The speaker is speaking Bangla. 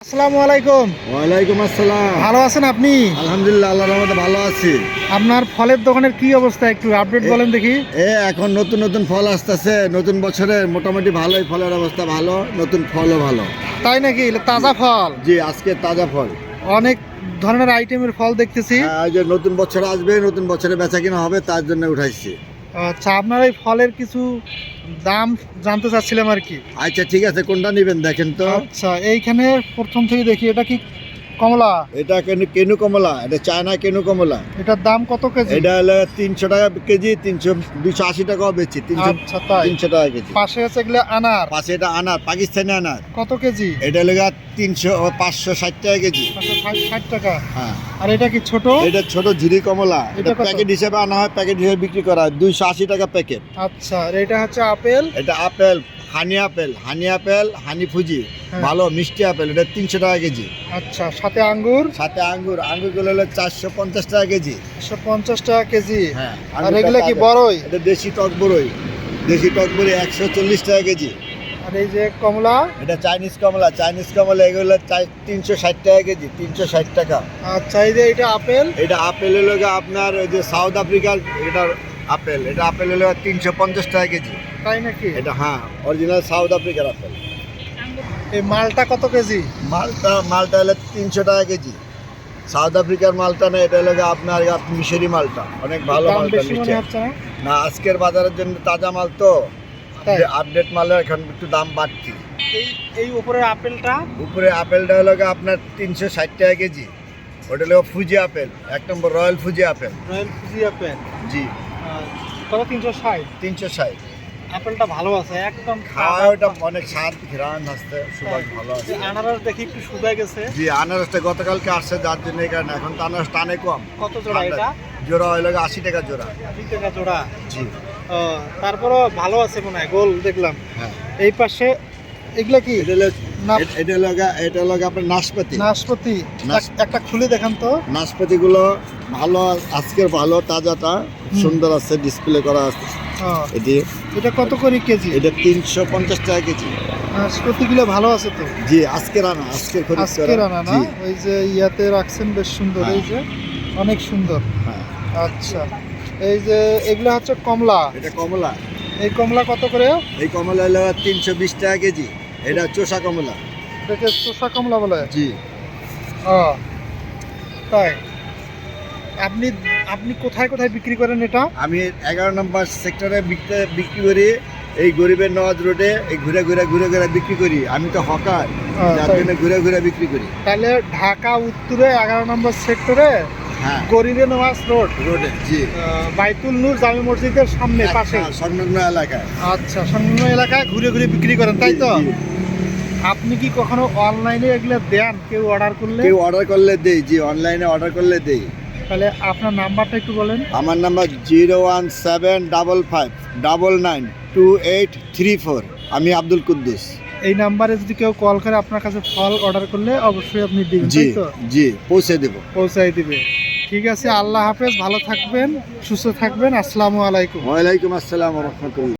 আসসালামু আলাইকুম। ওয়ালাইকুম আসসালাম। ভালো আছেন আপনি? আলহামদুলিল্লাহ, আল্লাহর রহমতে ভালো আছি। আপনার ফলের দোকানের কি অবস্থা, একটু আপডেট বলেন দেখি। এখন নতুন নতুন ফল আসতেছে, নতুন বছরে মোটামুটি ভালোই, ফলের অবস্থা ভালো, নতুন ফলও ভালো। তাই নাকি? তাজা ফল? জি, আজকে তাজা ফল। অনেক ধরনের আইটেমের ফল দেখতেছি। হ্যাঁ, এই যে নতুন বছর আসবে, নতুন বছরে বেচা কিনা হবে, তার জন্য উঠাইছি। আচ্ছা, আপনার এই ফলের কিছু দাম জানতে চাচ্ছিলাম আর কি। আচ্ছা ঠিক আছে, কোনটা নেবেন দেখেন তো। আচ্ছা, এইখানে প্রথম থেকে দেখি, এটা কি কমলা? এটা কেনু কমলা, এটা চায়না কেনু কমলা। এটার দাম কত কেজি? এটা হলো 300 টাকা কেজি, 280 টাকাও বেচি। 300 আচ্ছা, তাই? 300 টাকা কেজি। পাশে আছে এগুলো আনার। পাশে এটা আনার, পাকিস্তানি আনার। কত কেজি? এটা হলো 560 টাকা কেজি। 560 টাকা। হ্যাঁ। আর এটা কি ছোট? এটা ছোট ঝুরি কমলা, এটা এটা কত? প্যাকেট হিসেবে আনা হয়, প্যাকেট হিসেবে বিক্রি করা হয় 280 টাকা প্যাকেট। আচ্ছা, আর এটা হচ্ছে আপেল। এটা আপেল, হানি আপেল, হানি ফুজি, হ্যাঁ। ভালো মিষ্টি আপেল, এটা 300 টাকা কেজি। আচ্ছা, সাথে আঙ্গুর। সাথে আঙ্গুরগুলো হলো 450 টাকা কেজি। 150 টাকা কেজি। হ্যাঁ। আর এগুলো কি বড়ই? এটা দেশি টক বড়ই 140 টাকা কেজি। আর এই যে কমলা? এটা চাইনিজ কমলা, এগুলো 360 টাকা কেজি, 360 টাকা। আচ্ছা, এই যে এটা আপেল? এটা আপেল হলো আপনার ওই যে সাউথ আফ্রিকার এটার আপেল, এটা আপেল হলো 350 টাকা কেজি। তাই নাকি? এটা হ্যাঁ, অরিজিনাল সাউথ আফ্রিকার আপেল। এই মালটা কত কেজি? মালটা হলো 300 টাকা কেজি। সাউথ আফ্রিকার মালটা না, এটা হলো আপনার মিশরি মালটা, অনেক ভালো দাম মালটা, বেশি মনে হচ্ছে না? না আজকের বাজারের জন্য তাজা মাল তো, তাই? আপডেট মালের এখন একটু দাম বাড়তি। এই উপরের আপেলটা? উপরে আপেলটা হলো আপনার 360 টাকা কেজি। ওটা হলো Fuji apple, 1 number royal Fuji apple. Royal Fuji apple? জি। কত? 360? 360। আপেলটা ভালো আছে একদম। খাওয়া ওটা অনেক স্বাদ, ঘ্রাণ আসতে, সুবাস ভালো আছে। আনারস দেখি একটু শুকায় গেছে। জি, আনারসটা গতকালকে আসছে, যার জন্য এই কারণে এখন তো আনারস টানে কম। কত জোড়া এটা? জোড়া হইলো 80 টাকা জোড়া। 80 টাকা জোড়া? জি। তারপরও ভালো আছে মনে হয়, গোল দেখলাম। হ্যাঁ। এই পাশে এগুলা কি? এটা হলো আপনার নাশপাতি। নাশপাতি? একটা খুলে দেখান তো। নাশপাতিগুলো ভালো, আজকের ভালো, তাজাটা সুন্দর আছে, ডিসপ্লে করা আছে। এটা কত করে কেজি? এটা 350 টাকা কেজি। নাশপাতিগুলো ভালো আছে তো? জি, আজকের আনা, আজকের আনা না? ওই যে ইয়াতে রাখছেন, বেশ সুন্দর। এই যে অনেক সুন্দর। হ্যাঁ। আচ্ছা, এই যে এগুলো হচ্ছে কমলা। এটা কমলা। এই কমলা কত করে? এই কমলা হলো 320 টাকা কেজি। এটা চোষা কমলা। এটাকে চোষা কমলা বলে? জি। তাই? আপনি আপনি কোথায় কোথায় বিক্রি করেন এটা? আমি 11 নম্বর সেক্টরে বিক্রি করি, এই গরিবের নওয়াজ রোডে, এই ঘুরে বিক্রি করি। আমি তো হকার, যার জন্য ঘুরে বিক্রি করি। তাহলে ঢাকা উত্তরে 11 নম্বর সেক্টরে, হ্যাঁ, গরিবের নওয়াজ রোডে। জি। বাইতুল নূর জামি মসজিদের সামনে, পাশে সংলগ্ন এলাকায়। আচ্ছা, সংলগ্ন এলাকায় ঘুরে বিক্রি করেন, তাই তো? জি। আপনি কি কখনো অনলাইনে এগুলো দেন কেউ অর্ডার করলে? কেউ অর্ডার করলে দেই। জি, অনলাইনে অর্ডার করলে দেই। তাহলে আপনার নাম্বারটা একটু বলেন। আমার নাম্বার 01755592834। আমি আব্দুল কুদ্দুস। এই নাম্বারে যদি কেউ কল করে আপনার কাছে ফল অর্ডার করলে অবশ্যই আপনি দিবেন, জি তাই তো? জি, পৌঁছে দেব। পৌঁছাই দিবে। ঠিক আছে, আল্লাহ হাফেজ, ভালো থাকবেন, সুস্থ থাকবেন। আসসালামু আলাইকুম। ওয়ালাইকুম আসসালাম ওয়া রাহমাতুল্লাহ।